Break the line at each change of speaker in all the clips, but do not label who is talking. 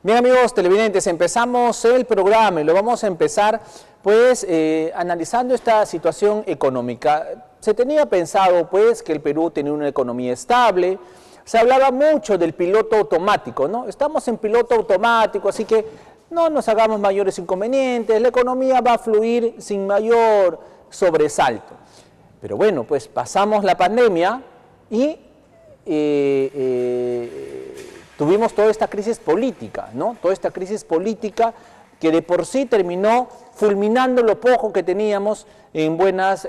Bien, amigos televidentes, empezamos el programa y lo vamos a empezar pues analizando esta situación económica. Se tenía pensado pues que el Perú tenía una economía estable, se hablaba mucho del piloto automático, ¿no? Estamos en piloto automático, así que no nos hagamos mayores inconvenientes, la economía va a fluir sin mayor sobresalto. Pero bueno, pues pasamos la pandemia y tuvimos toda esta crisis política, ¿no? Toda esta crisis política que de por sí terminó fulminando lo poco que teníamos en buenas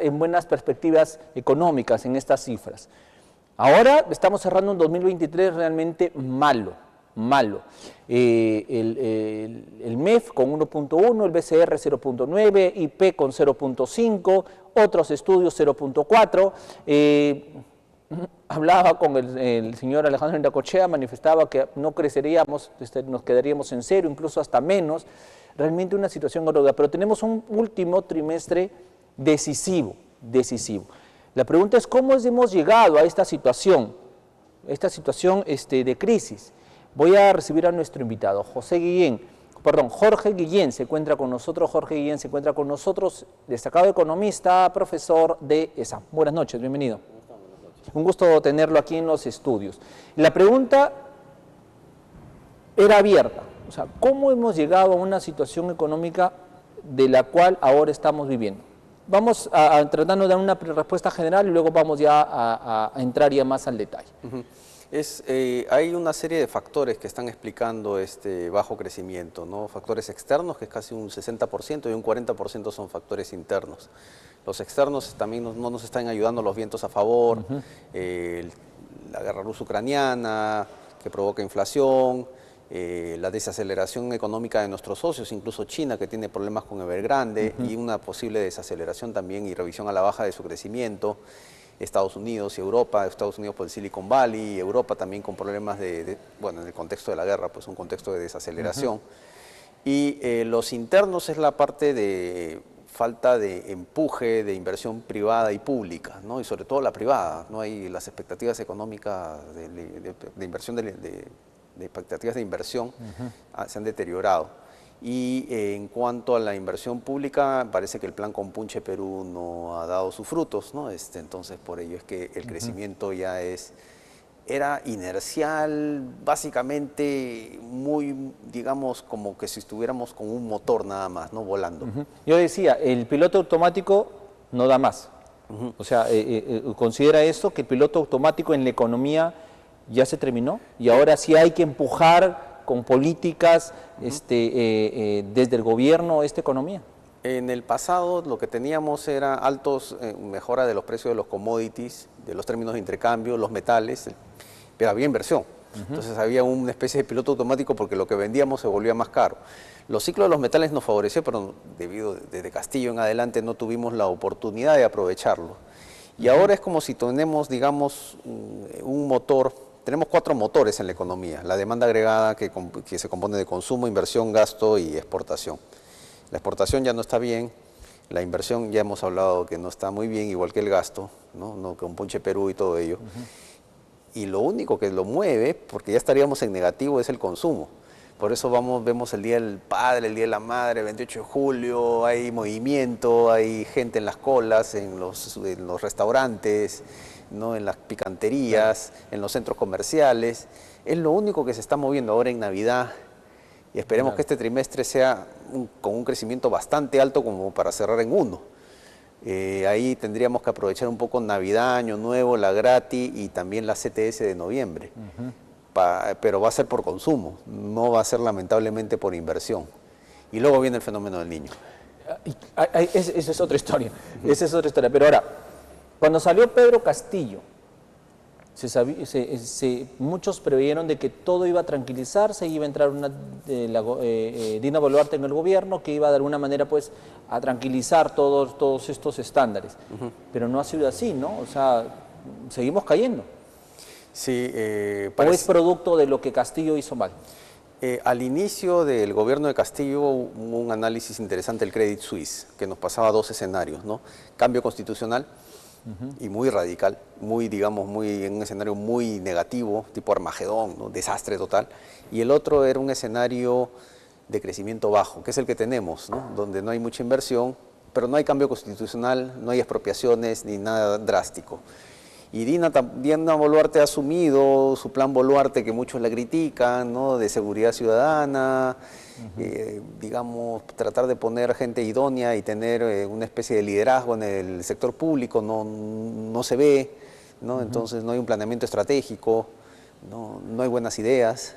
perspectivas económicas, en estas cifras. Ahora estamos cerrando un 2023 realmente malo. El MEF con 1.1, el BCR 0.9, IP con 0.5, otros estudios 0.4. Hablaba con el señor Alejandro Endacochea, manifestaba que no creceríamos, nos quedaríamos en cero, incluso hasta menos. Realmente una situación horrorosa, pero tenemos un último trimestre decisivo. La pregunta es cómo hemos llegado a esta situación de crisis. Voy a recibir a nuestro invitado, Jorge Guillén se encuentra con nosotros, destacado economista, profesor de ESAM. Buenas noches, bienvenido. Un gusto tenerlo aquí en los estudios. La pregunta era abierta, o sea, ¿cómo hemos llegado a una situación económica de la cual ahora estamos viviendo? Vamos tratando de dar una respuesta general y luego vamos ya a entrar ya más al detalle.
Hay una serie de factores que están explicando este bajo crecimiento, ¿no? Factores externos, que es casi un 60%, y un 40% son factores internos. Los externos también no nos están ayudando los vientos a favor, la guerra ruso-ucraniana que provoca inflación, la desaceleración económica de nuestros socios, incluso China, que tiene problemas con Evergrande, y una posible desaceleración también y revisión a la baja de su crecimiento. Estados Unidos y Europa, Estados Unidos por el Silicon Valley, y Europa también con problemas bueno, en el contexto de la guerra, pues un contexto de desaceleración. Y los internos es la parte de falta de empuje de inversión privada y pública, ¿no? Y sobre todo la privada, ¿no? Hay las expectativas económicas de inversión, de expectativas de inversión se han deteriorado. Y en cuanto a la inversión pública, parece que el plan Compunche Perú no ha dado sus frutos, ¿no? Entonces, por ello es que el crecimiento ya era inercial, básicamente muy, digamos, como que si estuviéramos con un motor nada más, ¿no? Volando.
Yo decía, el piloto automático no da más. O sea, ¿considera esto que el piloto automático en la economía ya se terminó? Y ahora sí hay que empujar con políticas desde el gobierno esta economía.
En el pasado lo que teníamos era mejora de los precios de los commodities, de los términos de intercambio, los metales, pero había inversión. Entonces había una especie de piloto automático porque lo que vendíamos se volvía más caro. Los ciclos de los metales nos favoreció, pero desde Castillo en adelante no tuvimos la oportunidad de aprovecharlo. Y ahora es como si tenemos, digamos, un motor. Tenemos 4 motores en la economía: la demanda agregada, que se compone de consumo, inversión, gasto y exportación. La exportación ya no está bien, la inversión ya hemos hablado que no está muy bien, igual que el gasto, ¿no? Con Punche Perú y todo ello. Y lo único que lo mueve, porque ya estaríamos en negativo, es el consumo. Por eso vemos el Día del Padre, el Día de la Madre, el 28 de julio, hay movimiento, hay gente en las colas, en los restaurantes, ¿no? En las picanterías, en los centros comerciales. Es lo único que se está moviendo ahora en Navidad, y esperemos que este trimestre sea con un crecimiento bastante alto como para cerrar en 1. Ahí tendríamos que aprovechar un poco Navidad, Año Nuevo, la Grati y también la CTS de noviembre. Pero va a ser por consumo, no va a ser lamentablemente por inversión. Y luego viene el fenómeno del niño.
Esa es otra historia, pero ahora, cuando salió Pedro Castillo, muchos preveyeron de que todo iba a tranquilizarse, iba a entrar Dina Boluarte en el gobierno, que iba de alguna manera pues a tranquilizar todos estos estándares. Pero no ha sido así, ¿no? O sea, seguimos cayendo.
Sí,
¿O es producto de lo que Castillo hizo mal?
Al inicio del gobierno de Castillo hubo un análisis interesante del Credit Suisse, que nos pasaba 2 escenarios, ¿no? Cambio constitucional, y muy radical, muy, digamos, en un escenario muy negativo, tipo Armagedón, ¿no? Desastre total. Y el otro era un escenario de crecimiento bajo, que es el que tenemos, ¿no? Donde no hay mucha inversión, pero no hay cambio constitucional, no hay expropiaciones ni nada drástico. Y Dina Boluarte ha asumido su plan Boluarte, que muchos la critican, ¿no? De seguridad ciudadana, digamos, tratar de poner gente idónea y tener una especie de liderazgo en el sector público, no se ve, ¿no? Entonces no hay un planeamiento estratégico, no hay buenas ideas,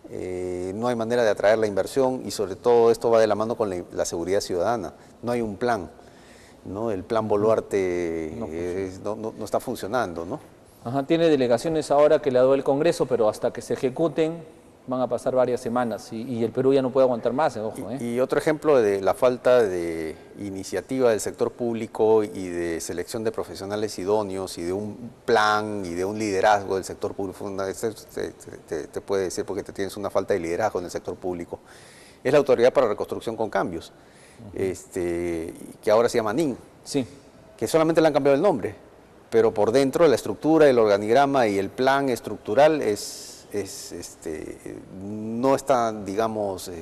no hay manera de atraer la inversión y sobre todo esto va de la mano con la seguridad ciudadana, no hay un plan. ¿No? El plan Boluarte no está funcionando, ¿no?
Ajá, tiene delegaciones ahora que le ha dado el Congreso, pero hasta que se ejecuten van a pasar varias semanas y el Perú ya no puede aguantar más, ojo.
Y otro ejemplo de la falta de iniciativa del sector público y de selección de profesionales idóneos y de un plan y de un liderazgo del sector público, te puede decir porque tienes una falta de liderazgo en el sector público, es la Autoridad para Reconstrucción con Cambios. Que ahora se llama NIN,
sí,
que solamente le han cambiado el nombre, pero por dentro la estructura, el organigrama y el plan estructural no están, digamos,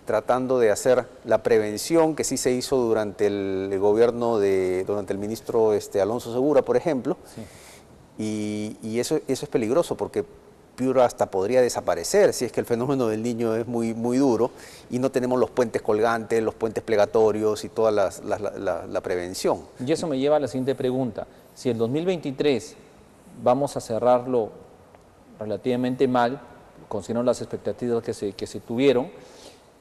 tratando de hacer la prevención que sí se hizo durante el gobierno durante el ministro Alonso Segura, por ejemplo, sí. y eso es peligroso porque Piura hasta podría desaparecer si es que el fenómeno del Niño es muy duro y no tenemos los puentes colgantes, los puentes plegatorios y toda la prevención.
Y eso me lleva a la siguiente pregunta. Si el 2023 vamos a cerrarlo relativamente mal, considerando las expectativas que se tuvieron,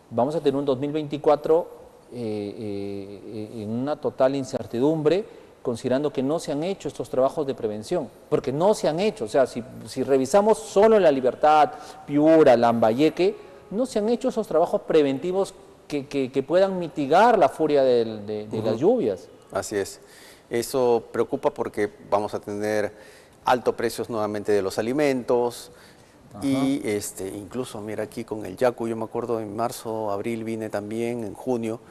vamos a tener un 2024 en una total incertidumbre, considerando que no se han hecho estos trabajos de prevención, porque no se han hecho, o sea, si revisamos solo La Libertad, Piura, Lambayeque, no se han hecho esos trabajos preventivos que puedan mitigar la furia de las lluvias.
Así es, eso preocupa porque vamos a tener altos precios nuevamente de los alimentos. Ajá. Y incluso, mira, aquí con el Yaku, yo me acuerdo en marzo, abril vine también, en junio,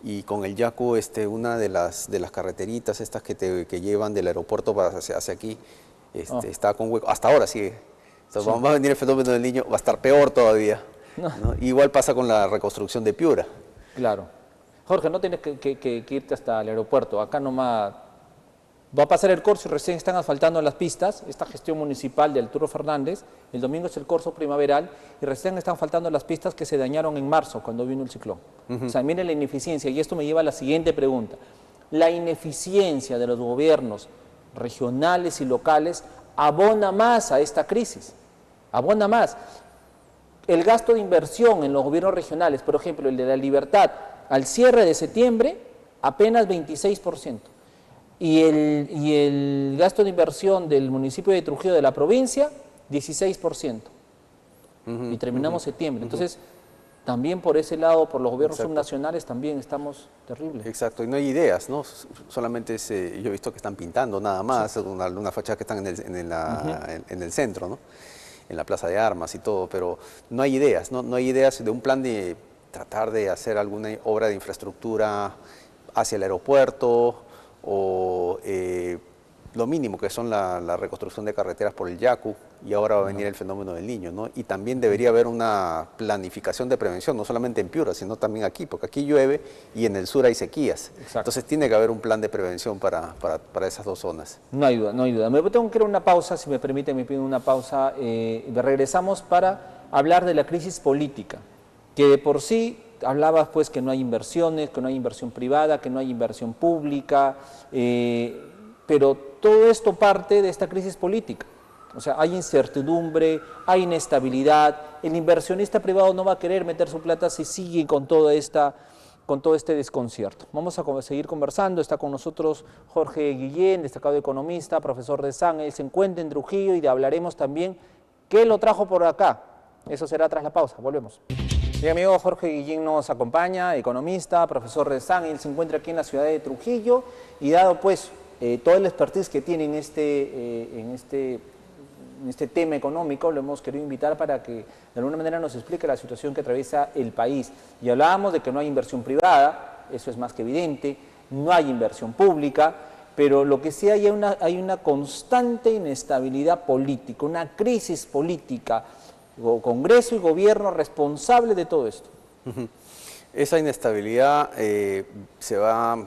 y con el Yaku, una de las carreteritas estas que llevan del aeropuerto hacia aquí, está con hueco. Hasta ahora sigue. Entonces, sí. Va a venir el fenómeno del Niño, va a estar peor todavía. ¿No? Igual pasa con la reconstrucción de Piura.
Claro. Jorge, no tienes que irte hasta el aeropuerto. Acá nomás va a pasar el corso y recién están asfaltando las pistas. Esta gestión municipal de Arturo Fernández, el domingo es el corso primaveral y recién están asfaltando las pistas que se dañaron en marzo cuando vino el ciclón. O sea, miren la ineficiencia y esto me lleva a la siguiente pregunta. La ineficiencia de los gobiernos regionales y locales abona más a esta crisis, abona más. El gasto de inversión en los gobiernos regionales, por ejemplo, el de La Libertad, al cierre de septiembre, apenas 26%. Y el gasto de inversión del municipio de Trujillo de la provincia, 16%. Y terminamos septiembre. Entonces, también por ese lado, por los gobiernos subnacionales, también estamos terribles.
Exacto, y no hay ideas, ¿no? Solamente yo he visto que están pintando nada más, sí. una fachada que están en el centro, ¿no? En la Plaza de Armas y todo, pero no hay ideas, no hay ideas de un plan de tratar de hacer alguna obra de infraestructura hacia el aeropuerto, o lo mínimo que son la reconstrucción de carreteras por el Yaku, y ahora va a venir el fenómeno del Niño, ¿no? Y también debería haber una planificación de prevención, no solamente en Piura, sino también aquí, porque aquí llueve y en el sur hay sequías. Exacto. Entonces tiene que haber un plan de prevención para esas dos zonas.
No hay duda, no hay duda. Me tengo que ir a una pausa, si me permite, me pido una pausa. Regresamos para hablar de la crisis política, que de por sí hablabas pues que no hay inversiones, que no hay inversión privada, que no hay inversión pública, pero todo esto parte de esta crisis política. O sea, hay incertidumbre, hay inestabilidad, el inversionista privado no va a querer meter su plata si sigue con todo este desconcierto. Vamos a seguir conversando, está con nosotros Jorge Guillén, destacado economista, profesor de SAN, él se encuentra en Trujillo y hablaremos también qué lo trajo por acá. Eso será tras la pausa, volvemos. Mi amigo Jorge Guillén nos acompaña, economista, profesor de SAN, él se encuentra aquí en la ciudad de Trujillo y dado pues toda la expertise que tiene en este tema económico, lo hemos querido invitar para que de alguna manera nos explique la situación que atraviesa el país. Y hablábamos de que no hay inversión privada, eso es más que evidente, no hay inversión pública, pero lo que sí hay una constante inestabilidad política, una crisis política, Congreso y gobierno responsable de todo esto.
Esa inestabilidad se va,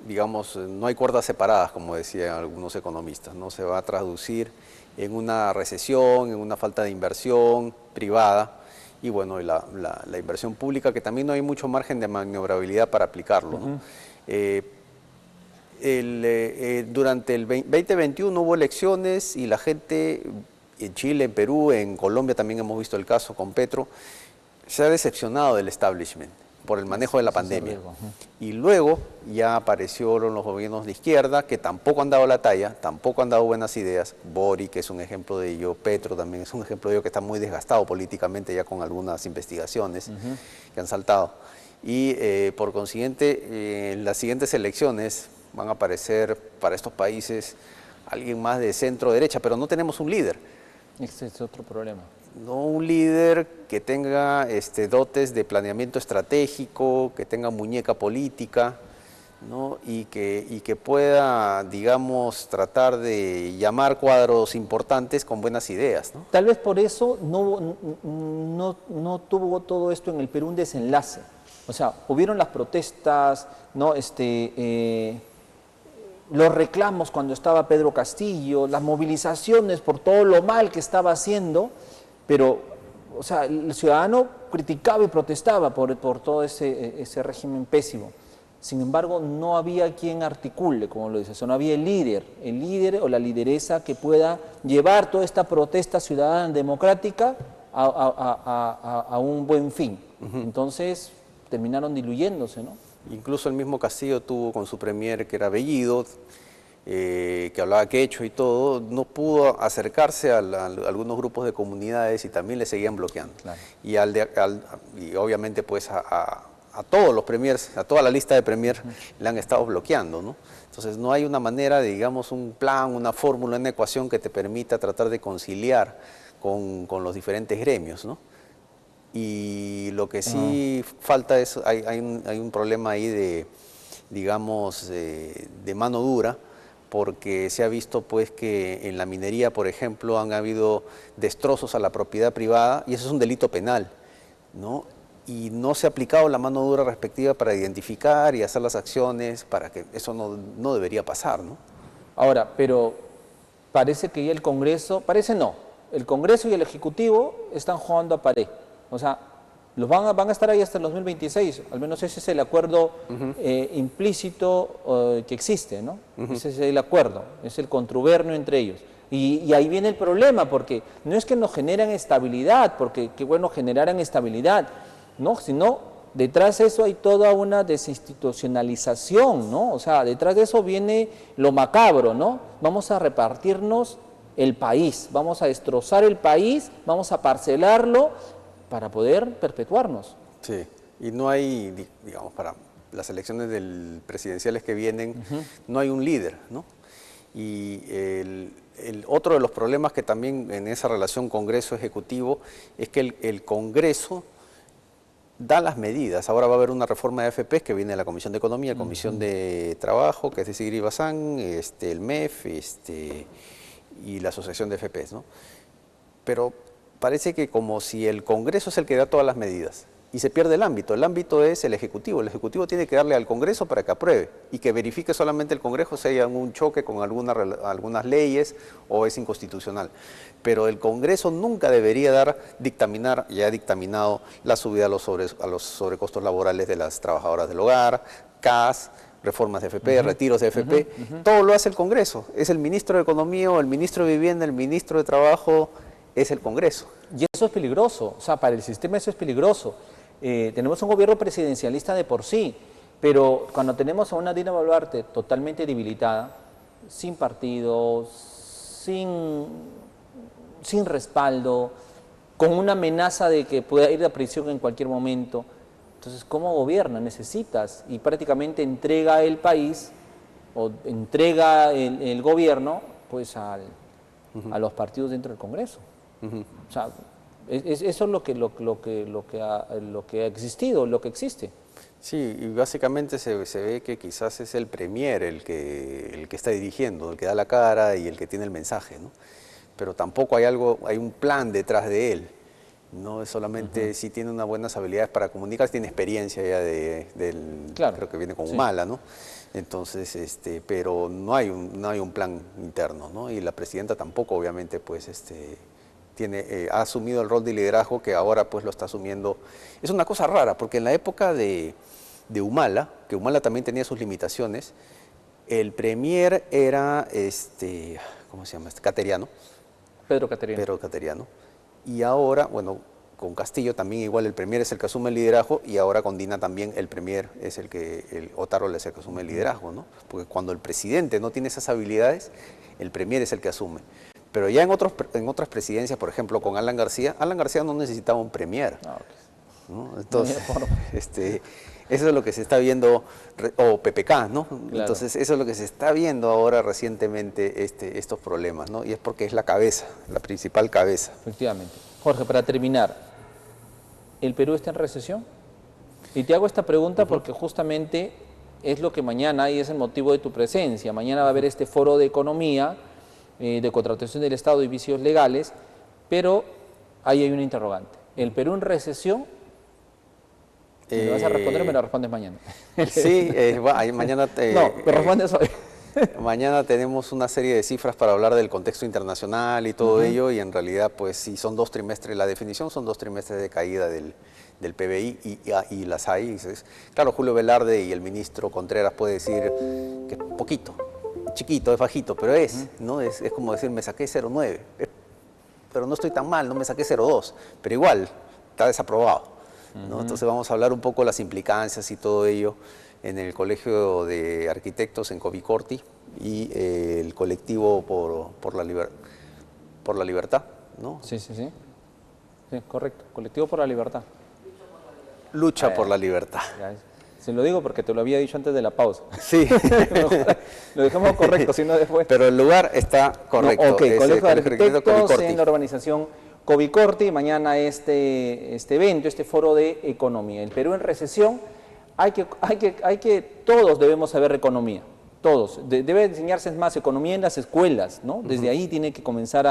digamos, no hay cuerdas separadas, como decían algunos economistas, ¿no? Se va a traducir en una recesión, en una falta de inversión privada y bueno, la inversión pública, que también no hay mucho margen de maniobrabilidad para aplicarlo, ¿no? Durante el 2021 hubo elecciones y la gente en Chile, en Perú, en Colombia también hemos visto el caso con Petro, se ha decepcionado del establishment por el manejo de la pandemia. Y luego ya aparecieron los gobiernos de izquierda que tampoco han dado la talla, tampoco han dado buenas ideas. Boric es un ejemplo de ello, Petro también es un ejemplo de ello, que está muy desgastado políticamente ya con algunas investigaciones que han saltado. Y por consiguiente, en las siguientes elecciones van a aparecer para estos países alguien más de centro-derecha, pero no tenemos un líder.
Ese es otro problema.
No un líder que tenga dotes de planeamiento estratégico, que tenga muñeca política, ¿no? y que pueda, digamos, tratar de llamar cuadros importantes con buenas ideas, ¿no?
Tal vez por eso no tuvo todo esto en el Perú un desenlace. O sea, hubieron las protestas, ¿no? Los reclamos cuando estaba Pedro Castillo, las movilizaciones por todo lo mal que estaba haciendo, pero, o sea, el ciudadano criticaba y protestaba por todo ese régimen pésimo. Sin embargo, no había quien articule, como lo dices, o no había el líder o la lideresa que pueda llevar toda esta protesta ciudadana democrática a un buen fin. Entonces, terminaron diluyéndose, ¿no?
Incluso el mismo Castillo tuvo con su premier, que era Bellido, que hablaba quechua y todo, no pudo acercarse a algunos grupos de comunidades y también le seguían bloqueando.
Claro.
Y obviamente pues a todos los premiers, a toda la lista de premier le han estado bloqueando, ¿no? Entonces no hay una manera, digamos, un plan, una fórmula, una ecuación que te permita tratar de conciliar con los diferentes gremios, ¿no? Y lo que sí falta es, hay un problema ahí de, digamos, de mano dura, porque se ha visto pues que en la minería, por ejemplo, han habido destrozos a la propiedad privada y eso es un delito penal, ¿no? Y no se ha aplicado la mano dura respectiva para identificar y hacer las acciones para que eso no debería pasar, ¿no?
Ahora, pero parece que ya el Congreso, parece no, el Congreso y el Ejecutivo están jugando a pared. O sea, van a estar ahí hasta el 2026, al menos ese es el acuerdo implícito que existe, ¿no? Ese es el acuerdo, es el contubernio entre ellos. Y ahí viene el problema, porque no es que nos generan estabilidad, porque qué bueno generaran estabilidad, ¿no? Sino detrás de eso hay toda una desinstitucionalización, ¿no? O sea, detrás de eso viene lo macabro, ¿no? Vamos a repartirnos el país, vamos a destrozar el país, vamos a parcelarlo para poder perpetuarnos.
Sí, y no hay, digamos, para las elecciones presidenciales que vienen, no hay un líder, ¿no? Y el otro de los problemas que también en esa relación Congreso-Ejecutivo es que el Congreso da las medidas. Ahora va a haber una reforma de AFP que viene de la Comisión de Economía, Comisión de Trabajo, que es de Sigrid Bazán, el MEF y la Asociación de AFPs, ¿no? Pero parece que como si el Congreso es el que da todas las medidas y se pierde el ámbito es el Ejecutivo tiene que darle al Congreso para que apruebe y que verifique solamente el Congreso si hay algún choque con algunas leyes o es inconstitucional. Pero el Congreso nunca debería dictaminar, ya ha dictaminado la subida a los sobrecostos laborales de las trabajadoras del hogar, CAS, reformas de FP, retiros de FP, todo lo hace el Congreso, es el ministro de Economía o el ministro de Vivienda, el ministro de Trabajo, es el Congreso.
Y eso es peligroso, o sea, para el sistema eso es peligroso. Tenemos un gobierno presidencialista de por sí, pero cuando tenemos a una Dina Boluarte totalmente debilitada, sin partido, sin respaldo, con una amenaza de que pueda ir a prisión en cualquier momento, entonces, ¿cómo gobierna? Necesitas, y prácticamente entrega el país, o entrega el gobierno, pues a los partidos dentro del Congreso. O sea, eso es lo que ha existido, lo que existe.
Sí, y básicamente se ve que quizás es el premier el que está dirigiendo, el que da la cara y el que tiene el mensaje, ¿no? Pero tampoco hay un plan detrás de él. No es solamente si tiene unas buenas habilidades para comunicar, tiene experiencia ya
Claro,
creo que viene con
sí.
Humala, ¿no? Entonces, pero no hay un plan interno, ¿no? Y la presidenta tampoco, obviamente, pues, ha asumido el rol de liderazgo que ahora, pues, lo está asumiendo. Es una cosa rara, porque en la época de Humala, que Humala también tenía sus limitaciones, el premier era, ¿cómo se llama? Cateriano.
Pedro Caterina.
Pedro Cateriano. Y ahora, bueno, con Castillo también igual el premier es el que asume el liderazgo y ahora con Dina también el premier es Otárola es el que asume el liderazgo, ¿no? Porque cuando el presidente no tiene esas habilidades, el premier es el que asume. Pero ya en otras presidencias, por ejemplo, con Alan García no necesitaba un premier, ¿no? Entonces, eso es lo que se está viendo, o PPK, ¿no?
Claro.
Entonces, eso es lo que se está viendo ahora recientemente, estos problemas, ¿no? Y es porque es la cabeza, la principal cabeza.
Efectivamente. Jorge, para terminar, ¿el Perú está en recesión? Y te hago esta pregunta porque justamente es lo que mañana, y es el motivo de tu presencia, mañana va a haber este foro de economía, de contratación del Estado y vicios legales, pero ahí hay un interrogante. ¿El Perú en recesión? ¿Me lo vas a responder o me lo respondes mañana?
Sí, mañana
no, me respondes hoy.
Mañana tenemos una serie de cifras para hablar del contexto internacional y todo ello, y en realidad, pues sí, son 2 trimestres, la definición son 2 trimestres de caída del PBI y las hay. Claro, Julio Velarde y el ministro Contreras puede decir que es poquito, chiquito, es bajito, pero ¿no? Es como decir, me saqué 0,9, pero no estoy tan mal, no me saqué 0,2, pero igual está desaprobado, ¿no? Entonces vamos a hablar un poco de las implicancias y todo ello en el Colegio de Arquitectos en Covicorti y el colectivo por la libertad, ¿no?
Sí, correcto, colectivo por la libertad.
Lucha por la libertad.
Se lo digo porque te lo había dicho antes de la pausa.
Sí.
Lo dejamos correcto, si no después.
Pero el lugar está correcto.
No, ok, Colegio de Arquitectos
Covicorti.
en la urbanización Covicorti. Mañana este evento, este foro de economía. El Perú en recesión, todos debemos saber economía. Todos. Debe enseñarse más economía en las escuelas, ¿no? Desde ahí tiene que comenzar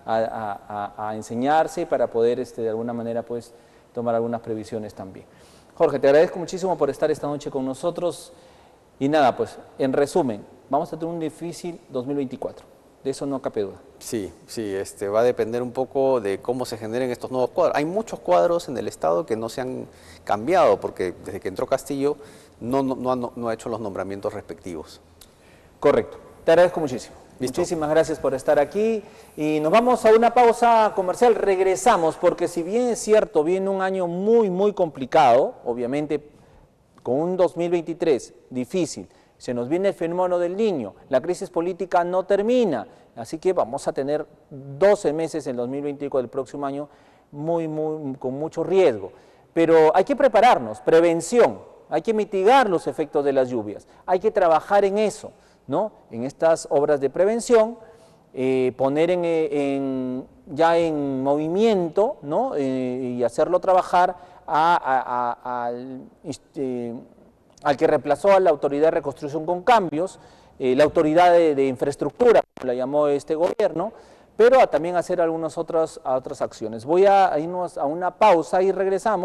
a enseñarse para poder, de alguna manera, pues, tomar algunas previsiones también. Jorge, te agradezco muchísimo por estar esta noche con nosotros. Y nada, pues, en resumen, vamos a tener un difícil 2024. De eso no cabe duda.
Sí, va a depender un poco de cómo se generen estos nuevos cuadros. Hay muchos cuadros en el Estado que no se han cambiado, porque desde que entró Castillo no ha hecho los nombramientos respectivos.
Correcto. Te agradezco muchísimo.
Listo.
Muchísimas gracias por estar aquí y nos vamos a una pausa comercial. Regresamos porque si bien es cierto, viene un año muy, muy complicado, obviamente con un 2023 difícil, se nos viene el fenómeno del Niño, la crisis política no termina, así que vamos a tener 12 meses en 2024 del próximo año con mucho riesgo. Pero hay que prepararnos, prevención, hay que mitigar los efectos de las lluvias, hay que trabajar en eso, ¿no? En estas obras de prevención, poner ya en movimiento, ¿no? Y hacerlo trabajar al que reemplazó a la Autoridad de Reconstrucción con Cambios, la Autoridad de Infraestructura, como la llamó este gobierno, pero también hacer algunas otras acciones. Voy a irnos a una pausa y regresamos.